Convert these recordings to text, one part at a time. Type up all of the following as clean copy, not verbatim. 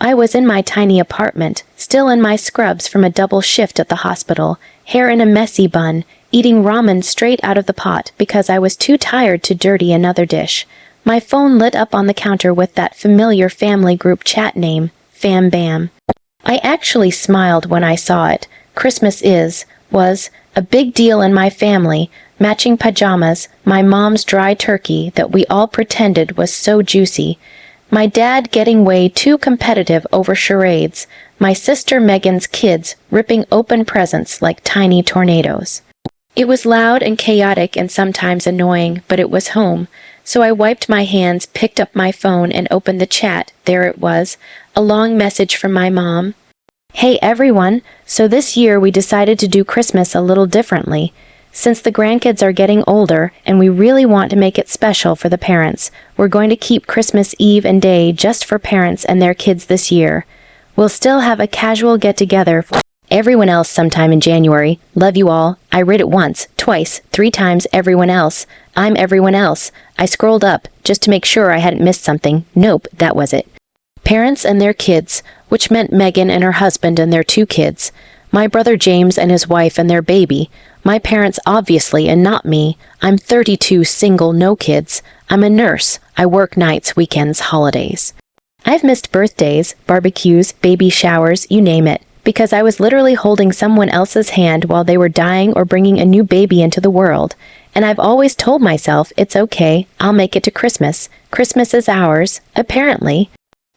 I was in my tiny apartment, still in my scrubs from a double shift at the hospital, hair in a messy bun, eating ramen straight out of the pot because I was too tired to dirty another dish. My phone lit up on the counter with that familiar family group chat name, Fam Bam. I actually smiled when I saw it. Christmas was, a big deal in my family, matching pajamas, my mom's dry turkey that we all pretended was so juicy, my dad getting way too competitive over charades, my sister Megan's kids ripping open presents like tiny tornadoes. It was loud and chaotic and sometimes annoying, but it was home, so I wiped my hands, picked up my phone, and opened the chat. There it was, a long message from my mom. Hey everyone, so this year we decided to do Christmas a little differently. Since the grandkids are getting older and we really want to make it special for the parents, we're going to keep Christmas Eve and Day just for parents and their kids this year. We'll still have a casual get-together for everyone else sometime in January. Love you all. I read it once, twice, 3 times everyone else. I'm everyone else. I scrolled up just to make sure I hadn't missed something. Nope, that was it. Parents and their kids, which meant Megan and her husband and their 2 kids. My brother James and his wife and their baby. My parents obviously and not me. I'm 32, single, no kids. I'm a nurse. I work nights, weekends, holidays. I've missed birthdays, barbecues, baby showers, you name it, because I was literally holding someone else's hand while they were dying or bringing a new baby into the world. And I've always told myself, it's okay, I'll make it to Christmas. Christmas is ours, apparently.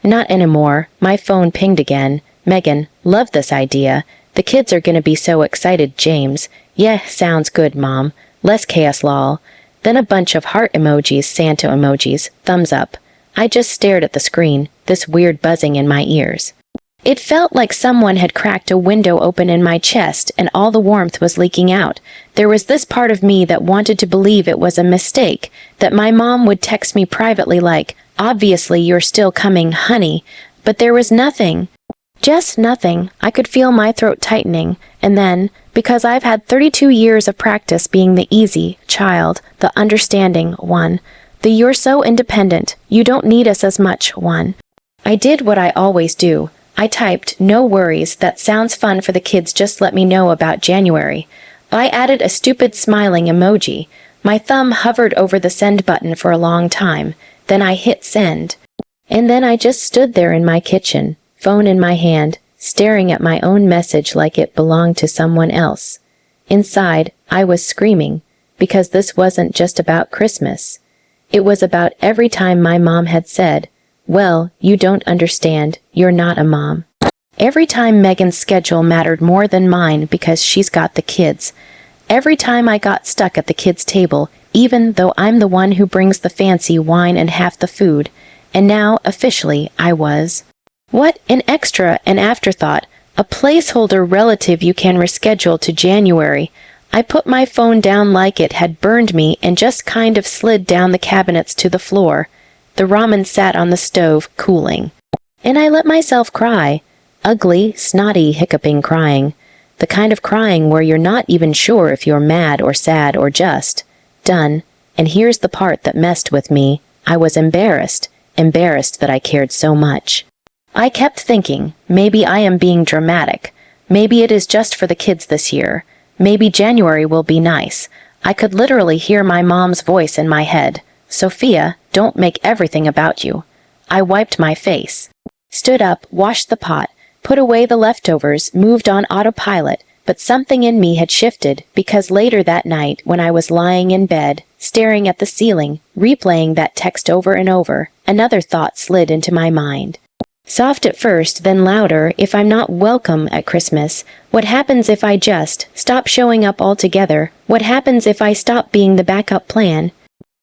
Not anymore. My phone pinged again. Megan, love this idea. The kids are gonna be so excited, James. Yeah, sounds good, Mom. Less chaos, lol. Then a bunch of heart emojis, Santa emojis, thumbs up. I just stared at the screen, this weird buzzing in my ears. It felt like someone had cracked a window open in my chest and all the warmth was leaking out. There was this part of me that wanted to believe it was a mistake, that my mom would text me privately like, obviously you're still coming, honey, but there was nothing. Just nothing. I could feel my throat tightening, and then, because I've had 32 years of practice being the easy child, the understanding one, the you're so independent, you don't need us as much one, I did what I always do. I typed, no worries, that sounds fun for the kids, just let me know about January. I added a stupid smiling emoji. My thumb hovered over the send button for a long time, then I hit send. And then I just stood there in my kitchen, phone in my hand, staring at my own message like it belonged to someone else. Inside, I was screaming, because this wasn't just about Christmas. It was about every time my mom had said, well, you don't understand, you're not a mom. Every time Megan's schedule mattered more than mine because she's got the kids. Every time I got stuck at the kids' table, even though I'm the one who brings the fancy wine and half the food. And now, officially, I was. What? An extra, an afterthought, a placeholder relative you can reschedule to January. I put my phone down like it had burned me and just kind of slid down the cabinets to the floor. The ramen sat on the stove, cooling. And I let myself cry. Ugly, snotty, hiccuping crying. The kind of crying where you're not even sure if you're mad or sad or just. Done. And here's the part that messed with me. I was embarrassed. Embarrassed that I cared so much. I kept thinking, maybe I am being dramatic. Maybe it is just for the kids this year. Maybe January will be nice. I could literally hear my mom's voice in my head. Sophia, don't make everything about you. I wiped my face. Stood up, washed the pot, put away the leftovers, moved on autopilot, but something in me had shifted because later that night when I was lying in bed, staring at the ceiling, replaying that text over and over, another thought slid into my mind. Soft at first, then louder, if I'm not welcome at Christmas, what happens if I just stop showing up altogether? What happens if I stop being the backup plan?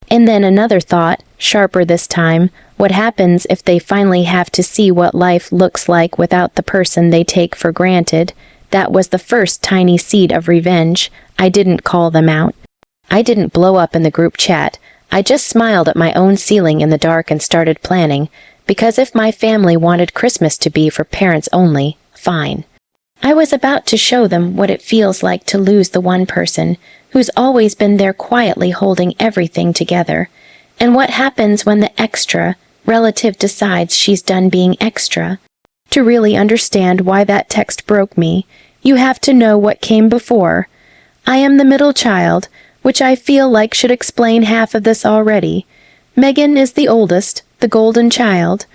And then another thought, sharper this time, what happens if they finally have to see what life looks like without the person they take for granted? That was the first tiny seed of revenge. I didn't call them out. I didn't blow up in the group chat. I just smiled at my own ceiling in the dark and started planning. Because if my family wanted Christmas to be for parents only, fine. I was about to show them what it feels like to lose the one person who's always been there quietly holding everything together, and what happens when the extra relative decides she's done being extra. to really understand why that text broke me. You have to know what came before. I am the middle child, which I feel like should explain half of this already. Megan is the oldest, the golden child.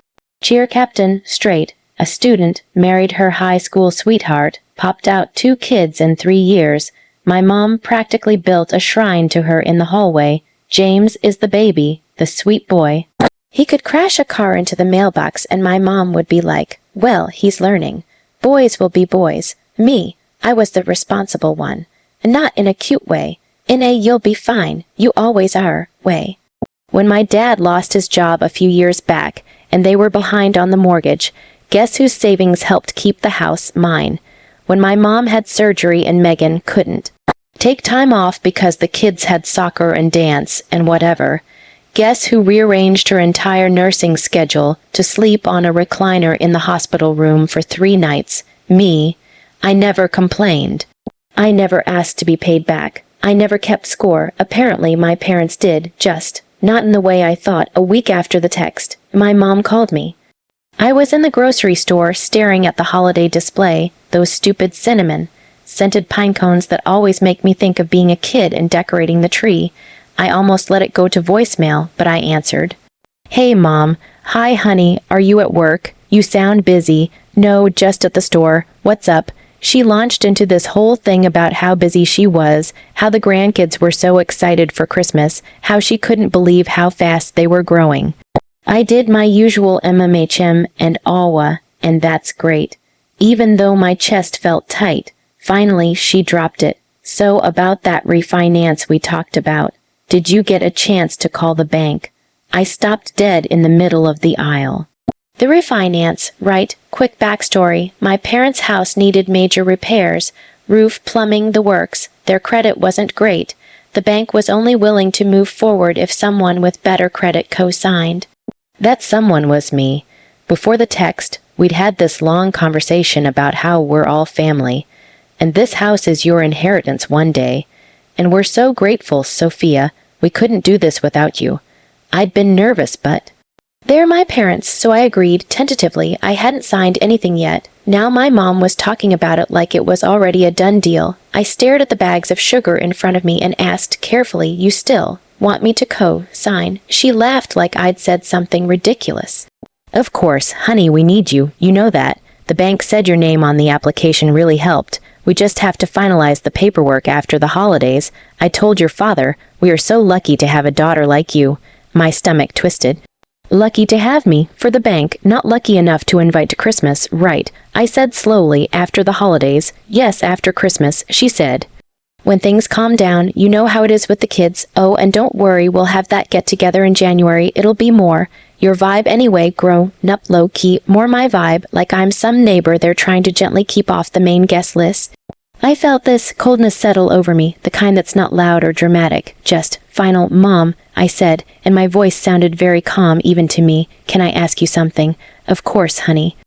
Cheer Captain, straight, a student, married her high school sweetheart, popped out 2 kids in 3 years. My mom practically built a shrine to her in the hallway. James is the baby, the sweet boy. He could crash a car into the mailbox and my mom would be like, well, he's learning. Boys will be boys. Me, I was the responsible one. Not in a cute way. In a you'll be fine, you always are, way. When my dad lost his job a few years back, and they were behind on the mortgage, guess whose savings helped keep the house? Mine. When my mom had surgery and Megan couldn't take time off because the kids had soccer and dance and whatever, guess who rearranged her entire nursing schedule to sleep on a recliner in the hospital room for 3 nights? Me. I never complained. I never asked to be paid back. I never kept score. Apparently my parents did, just not in the way I thought. A week after the text, my mom called me. I was in the grocery store staring at the holiday display, those stupid cinnamon-scented pine cones that always make me think of being a kid and decorating the tree. I almost let it go to voicemail, but I answered. Hey, Mom. Hi, honey. Are you at work? You sound busy. No, just at the store. What's up? She launched into this whole thing about how busy she was, how the grandkids were so excited for Christmas, how she couldn't believe how fast they were growing. I did my usual MMHM and AWA, and that's great. Even though my chest felt tight, finally she dropped it. So about that refinance we talked about. Did you get a chance to call the bank? I stopped dead in the middle of the aisle. The refinance, right, quick backstory. My parents' house needed major repairs, roof, plumbing, the works. Their credit wasn't great. The bank was only willing to move forward if someone with better credit co-signed. That someone was me. Before the text, we'd had this long conversation about how we're all family, and this house is your inheritance one day. And we're so grateful, Sophia. We couldn't do this without you. I'd been nervous, but... They're my parents, so I agreed, tentatively. I hadn't signed anything yet. Now my mom was talking about it like it was already a done deal. I stared at the bags of sugar in front of me and asked carefully, you still want me to co-sign? She laughed like I'd said something ridiculous. Of course, honey, we need you. You know that. The bank said your name on the application really helped. We just have to finalize the paperwork after the holidays. I told your father, we are so lucky to have a daughter like you. My stomach twisted. Lucky to have me, for the bank, not lucky enough to invite to Christmas, right, I said slowly, after the holidays. Yes, after Christmas, she said. When things calm down, you know how it is with the kids. Oh, and don't worry, we'll have that get-together in January. It'll be more your vibe anyway, grown up low-key, more my vibe, like I'm some neighbor they're trying to gently keep off the main guest list. I felt this coldness settle over me, the kind that's not loud or dramatic, just final. Mom, I said, and my voice sounded very calm even to me. Can I ask you something? Of course, honey.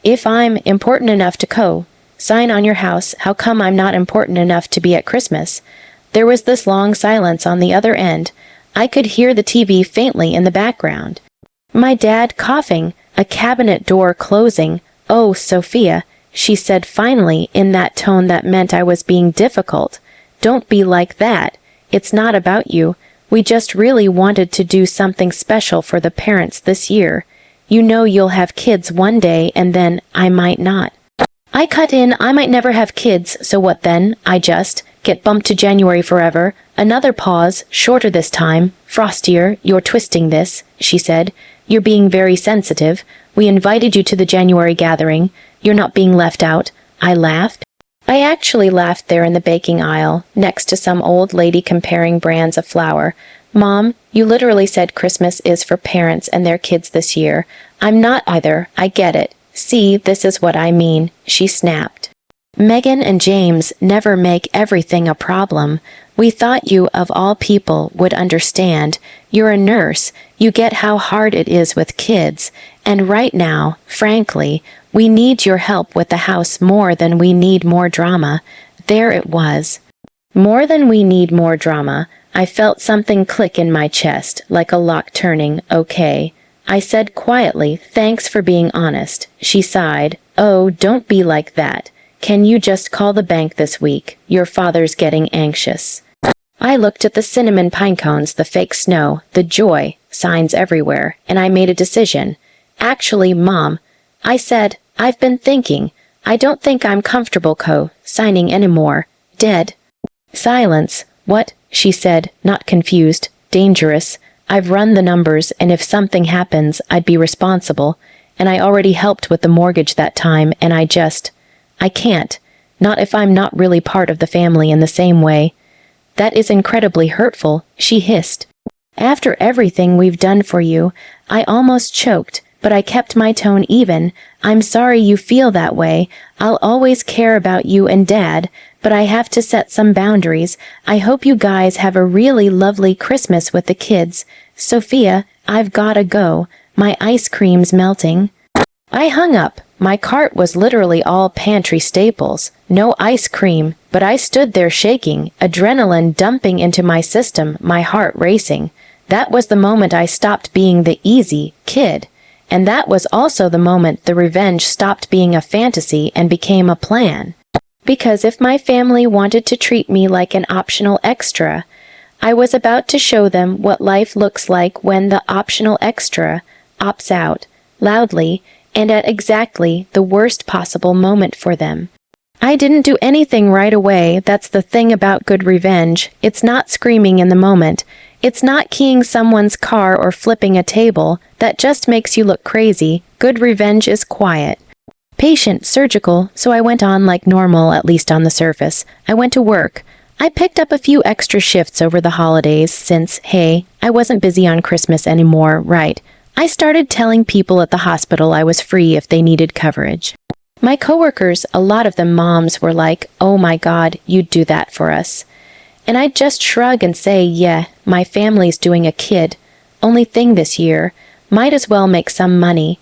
If I'm important enough to co-sign on your house, how come I'm not important enough to be at Christmas? There was this long silence on the other end. I could hear the TV faintly in the background. My dad coughing, a cabinet door closing. Oh, Sophia, she said finally in that tone that meant I was being difficult. Don't be like that. It's not about you. We just really wanted to do something special for the parents this year. You know you'll have kids one day and then I might not. I cut in, I might never have kids, so what then? I just get bumped to January forever. Another pause, shorter this time. Frostier, you're twisting this, she said. You're being very sensitive. We invited you to the January gathering. You're not being left out. I laughed. I actually laughed there in the baking aisle, next to some old lady comparing brands of flour. Mom, you literally said Christmas is for parents and their kids this year. I'm not either. I get it. See, this is what I mean, she snapped. Megan and James never make everything a problem. We thought you, of all people, would understand. You're a nurse. You get how hard it is with kids. And right now, frankly, we need your help with the house more than we need more drama. There it was. More than we need more drama. I felt something click in my chest, like a lock turning. Okay. I said quietly, thanks for being honest. She sighed. Oh, don't be like that. Can you just call the bank this week? Your father's getting anxious. I looked at the cinnamon pine cones, the fake snow, the joy signs everywhere, and I made a decision. Actually, Mom, I said, I've been thinking. I don't think I'm comfortable signing anymore. Dead. Silence. What? She said, not confused. Dangerous. I've run the numbers, and if something happens, I'd be responsible. And I already helped with the mortgage that time, and I can't. Not if I'm not really part of the family in the same way. That is incredibly hurtful, she hissed. After everything we've done for you, I almost choked, but I kept my tone even. I'm sorry you feel that way. I'll always care about you and Dad, but I have to set some boundaries. I hope you guys have a really lovely Christmas with the kids. Sophia, I've gotta go. My ice cream's melting. I hung up. My cart was literally all pantry staples. No ice cream, but I stood there shaking, adrenaline dumping into my system, my heart racing. That was the moment I stopped being the easy kid. And that was also the moment the revenge stopped being a fantasy and became a plan. Because if my family wanted to treat me like an optional extra, I was about to show them what life looks like when the optional extra opts out, loudly, and at exactly the worst possible moment for them. I didn't do anything right away. That's the thing about good revenge. It's not screaming in the moment. It's not keying someone's car or flipping a table. That just makes you look crazy. Good revenge is quiet. Patient, surgical, so I went on like normal, at least on the surface. I went to work. I picked up a few extra shifts over the holidays since, hey, I wasn't busy on Christmas anymore, right? I started telling people at the hospital I was free if they needed coverage. My coworkers, a lot of them moms, were like, oh my God, you'd do that for us. And I'd just shrug and say, yeah, my family's doing a kid. Only thing this year. Might as well make some money.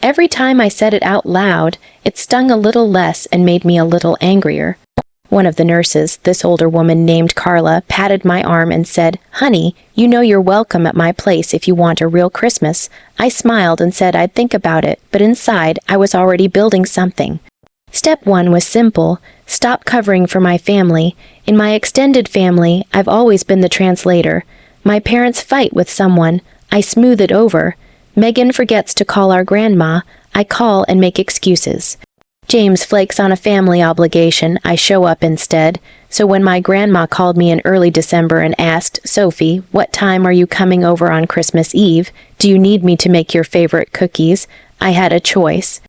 Every time I said it out loud, it stung a little less and made me a little angrier. One of the nurses, this older woman named Carla, patted my arm and said, honey, you know you're welcome at my place if you want a real Christmas. I smiled and said I'd think about it, but inside I was already building something. Step 1 was simple. Stop covering for my family. In my extended family, I've always been the translator. My parents fight with someone. I smooth it over. Megan forgets to call our grandma. I call and make excuses. James flakes on a family obligation. I show up instead. So when my grandma called me in early December and asked, Sophie, what time are you coming over on Christmas Eve? Do you need me to make your favorite cookies? I had a choice.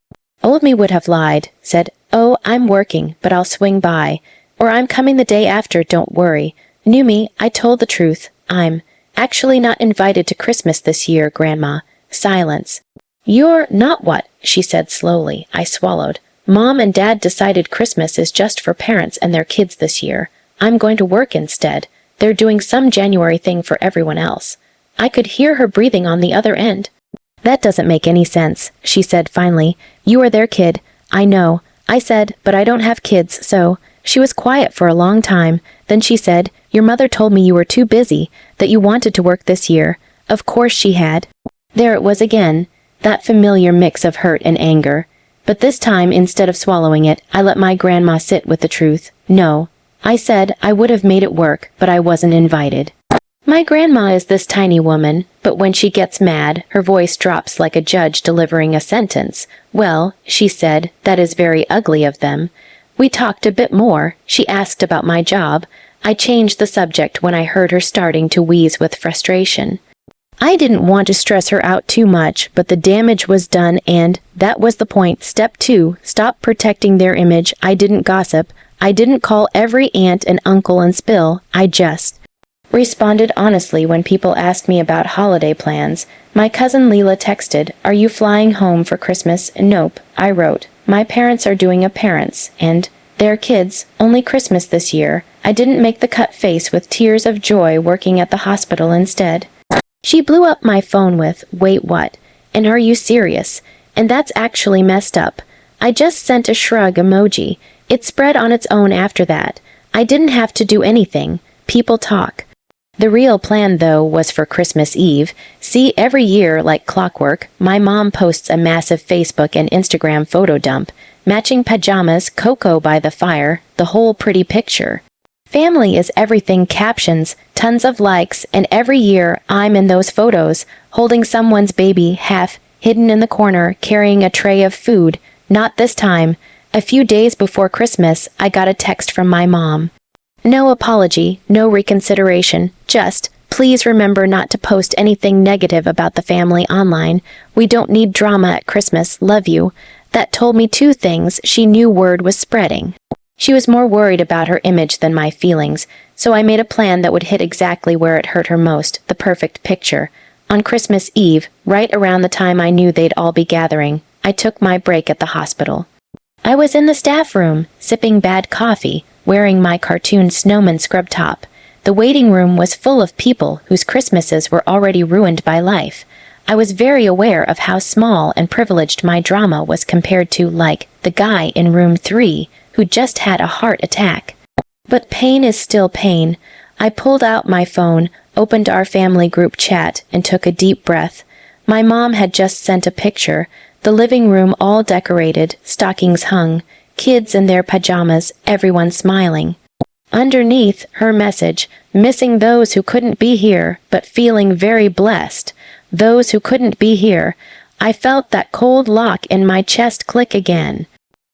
Old me would have lied, said, oh, I'm working, but I'll swing by. Or I'm coming the day after, don't worry. New me, I told the truth. I'm actually not invited to Christmas this year, Grandma. Silence. You're not what? She said slowly. I swallowed. Mom and Dad decided Christmas is just for parents and their kids this year. I'm going to work instead. They're doing some January thing for everyone else. I could hear her breathing on the other end. That doesn't make any sense, she said finally. You are their kid. I know. I said, but I don't have kids, so. She was quiet for a long time. Then she said, your mother told me you were too busy, that you wanted to work this year. Of course she had. There it was again, that familiar mix of hurt and anger. But this time, instead of swallowing it, I let my grandma sit with the truth. No. I said I would have made it work, but I wasn't invited. My grandma is this tiny woman, but when she gets mad, her voice drops like a judge delivering a sentence. Well, she said, that is very ugly of them. We talked a bit more. She asked about my job. I changed the subject when I heard her starting to wheeze with frustration. I didn't want to stress her out too much, but the damage was done and, that was the point. Step 2, stop protecting their image. I didn't gossip. I didn't call every aunt and uncle and spill. I just responded honestly when people asked me about holiday plans. My cousin Leela texted, are you flying home for Christmas? Nope, I wrote. My parents are doing a parents, and their kids, only Christmas this year. I didn't make the cut face with tears of joy working at the hospital instead. She blew up my phone with, wait what? And are you serious? And that's actually messed up. I just sent a shrug emoji. It spread on its own after that. I didn't have to do anything. People talk. The real plan, though, was for Christmas Eve. See, every year, like clockwork, my mom posts a massive Facebook and Instagram photo dump. Matching pajamas, cocoa by the fire, the whole pretty picture. Family is everything captions, tons of likes, and every year I'm in those photos, holding someone's baby, half hidden in the corner, carrying a tray of food. Not this time. A few days before Christmas, I got a text from my mom. No apology, no reconsideration, just, please remember not to post anything negative about the family online. We don't need drama at Christmas, love you. That told me two things. She knew word was spreading. She was more worried about her image than my feelings, so I made a plan that would hit exactly where it hurt her most, the perfect picture. On Christmas Eve, right around the time I knew they'd all be gathering, I took my break at the hospital. I was in the staff room, sipping bad coffee, wearing my cartoon snowman scrub top. The waiting room was full of people whose Christmases were already ruined by life. I was very aware of how small and privileged my drama was compared to, like, the guy in room 3 who just had a heart attack. But pain is still pain. I pulled out my phone, opened our family group chat, and took a deep breath. My mom had just sent a picture, the living room all decorated, stockings hung, kids in their pajamas, everyone smiling. Underneath, her message, missing those who couldn't be here, but feeling very blessed. Those who couldn't be here. I felt that cold lock in my chest click again.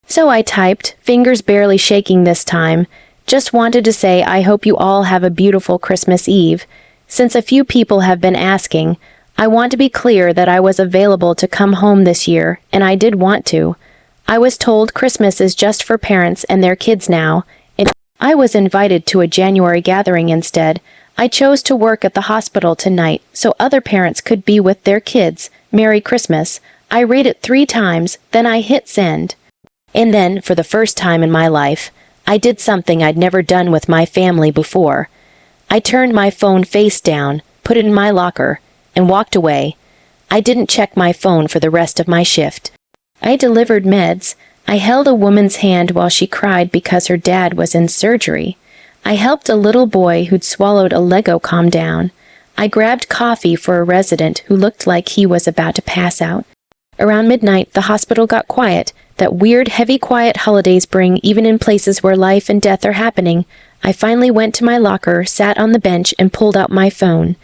So I typed, fingers barely shaking this time, just wanted to say I hope you all have a beautiful Christmas Eve. Since a few people have been asking, I want to be clear that I was available to come home this year, and I did want to. I was told Christmas is just for parents and their kids now, and I was invited to a January gathering instead. I chose to work at the hospital tonight so other parents could be with their kids. Merry Christmas. I read it 3 times, then I hit send. And then, for the first time in my life, I did something I'd never done with my family before. I turned my phone face down, put it in my locker, and walked away. I didn't check my phone for the rest of my shift. I delivered meds. I held a woman's hand while she cried because her dad was in surgery. I helped a little boy who'd swallowed a Lego calm down. I grabbed coffee for a resident who looked like he was about to pass out. Around midnight, the hospital got quiet, that weird, heavy quiet holidays bring even in places where life and death are happening. I finally went to my locker, sat on the bench, and pulled out my phone.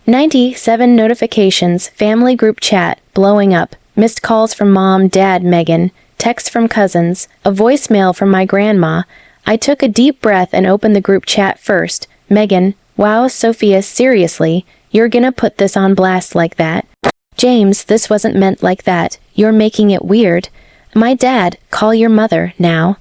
97 notifications, family group chat, blowing up, missed calls from mom, dad, Megan, texts from cousins, a voicemail from my grandma. I took a deep breath and opened the group chat first. Megan, wow, Sophia, seriously, you're gonna put this on blast like that? James, this wasn't meant like that. You're making it weird. My dad, call your mother, now.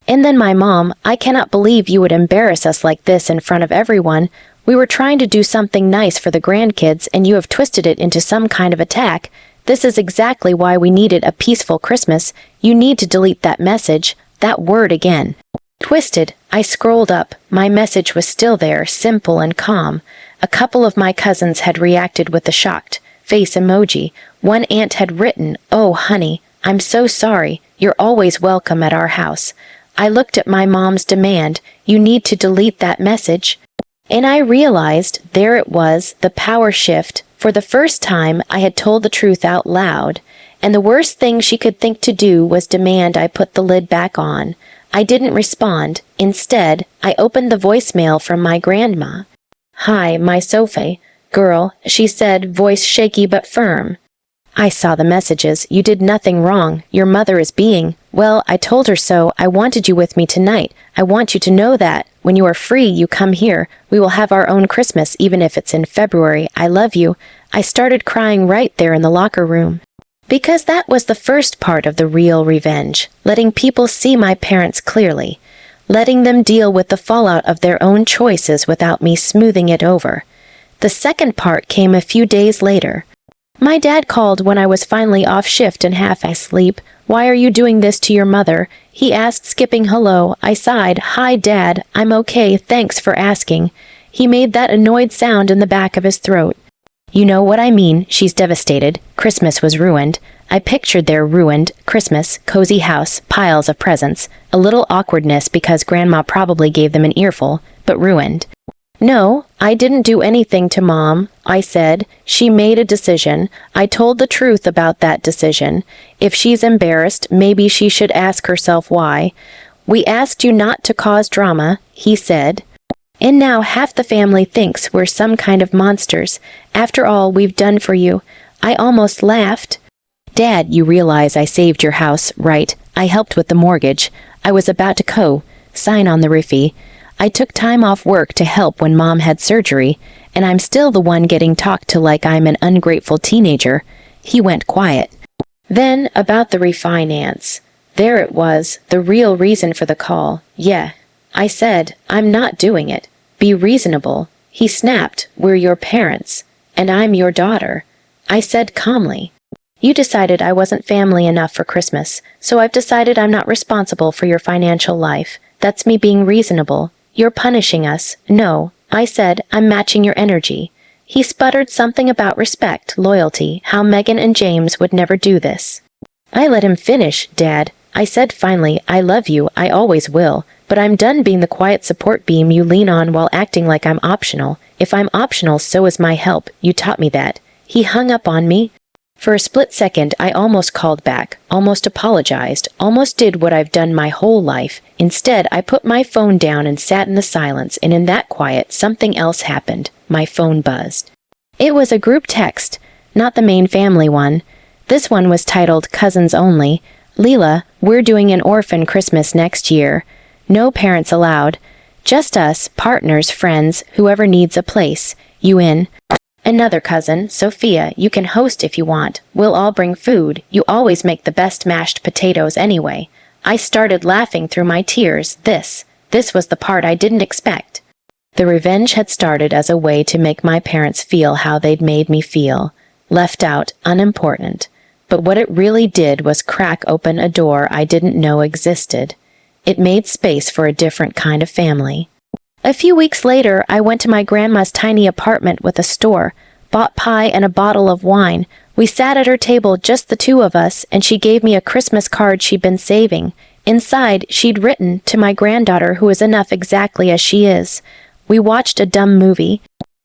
And then my mom, I cannot believe you would embarrass us like this in front of everyone. We were trying to do something nice for the grandkids and you have twisted it into some kind of attack. This is exactly why we needed a peaceful Christmas. You need to delete that message, that word again. Twisted, I scrolled up. My message was still there, simple and calm. A couple of my cousins had reacted with a shocked face emoji. One aunt had written, "Oh, honey, I'm so sorry. You're always welcome at our house." I looked at my mom's demand, "You need to delete that message." And I realized, there it was, the power shift. For the first time, I had told the truth out loud. And the worst thing she could think to do was demand I put the lid back on. I didn't respond. Instead, I opened the voicemail from my grandma. "Hi, my Sophie. Girl," she said, voice shaky but firm. "I saw the messages. You did nothing wrong. Your mother is being, well, I told her so. I wanted you with me tonight. I want you to know that. When you are free, you come here. We will have our own Christmas, even if it's in February. I love you." I started crying right there in the locker room. Because that was the first part of the real revenge, letting people see my parents clearly, letting them deal with the fallout of their own choices without me smoothing it over. The second part came a few days later. My dad called when I was finally off shift and half asleep. "Why are you doing this to your mother?" he asked, skipping hello. I sighed. "Hi, Dad. I'm okay, thanks for asking." He made that annoyed sound in the back of his throat. "You know what I mean. She's devastated. Christmas was ruined." I pictured their ruined Christmas, cozy house, piles of presents, a little awkwardness because Grandma probably gave them an earful, but ruined. No, I didn't do anything to Mom, I said. She made a decision. I told the truth about that decision. If she's embarrassed, maybe she should ask herself why. We asked you not to cause drama, he said. And now half the family thinks we're some kind of monsters. After all we've done for you. I almost laughed. Dad, you realize I saved your house, right? I helped with the mortgage. I was about to sign on the RIFI. I took time off work to help when Mom had surgery, and I'm still the one getting talked to like I'm an ungrateful teenager. He went quiet. Then, about the refinance. There it was, the real reason for the call. Yeah. I said, I'm not doing it. Be reasonable. He snapped, we're your parents, and I'm your daughter. I said calmly. You decided I wasn't family enough for Christmas, so I've decided I'm not responsible for your financial life. That's me being reasonable. You're punishing us. No, I said, I'm matching your energy. He sputtered something about respect, loyalty, how Megan and James would never do this. I let him finish, Dad. I said finally, I love you, I always will, but I'm done being the quiet support beam you lean on while acting like I'm optional. If I'm optional, so is my help. You taught me that. He hung up on me. For a split second, I almost called back, almost apologized, almost did what I've done my whole life. Instead, I put my phone down and sat in the silence, and in that quiet, something else happened. My phone buzzed. It was a group text, not the main family one. This one was titled Cousins Only. Leela, we're doing an orphan Christmas next year. No parents allowed. Just us, partners, friends, whoever needs a place. You in? Another cousin, Sophia, you can host if you want. We'll all bring food. You always make the best mashed potatoes anyway. I started laughing through my tears. This was the part I didn't expect. The revenge had started as a way to make my parents feel how they'd made me feel. Left out, unimportant. But what it really did was crack open a door I didn't know existed. It made space for a different kind of family. A few weeks later, I went to my grandma's tiny apartment with a store, bought pie and a bottle of wine. We sat at her table, just the two of us, and she gave me a Christmas card she'd been saving. Inside, she'd written, to my granddaughter who is enough exactly as she is. We watched a dumb movie.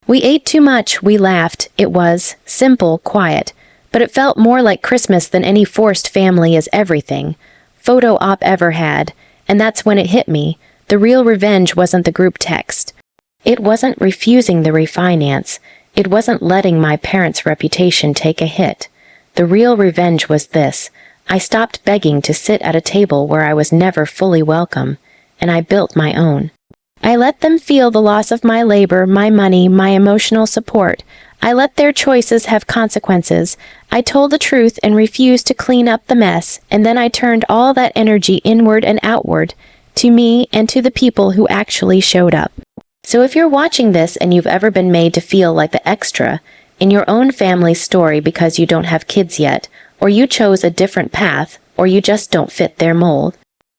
We ate too much, we laughed. It was simple, quiet, but it felt more like Christmas than any forced family is everything photo op ever had, and that's when it hit me. The real revenge wasn't the group text. It wasn't refusing the refinance. It wasn't letting my parents' reputation take a hit. The real revenge was this. I stopped begging to sit at a table where I was never fully welcome, and I built my own. I let them feel the loss of my labor, my money, my emotional support. I let their choices have consequences. I told the truth and refused to clean up the mess, and then I turned all that energy inward and outward, to me and to the people who actually showed up. So if you're watching this and you've ever been made to feel like the extra in your own family's story because you don't have kids yet, or you chose a different path, or you just don't fit their mold,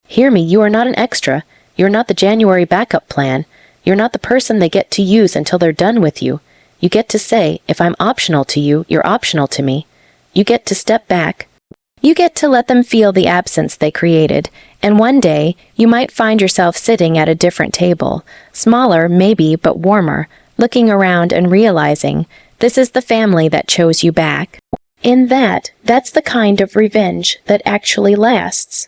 hear me, you are not an extra. You're not the January backup plan. You're not the person they get to use until they're done with you. You get to say, if I'm optional to you, you're optional to me. You get to step back. You get to let them feel the absence they created, and one day, you might find yourself sitting at a different table, smaller, maybe, but warmer, looking around and realizing, this is the family that chose you back. That's the kind of revenge that actually lasts.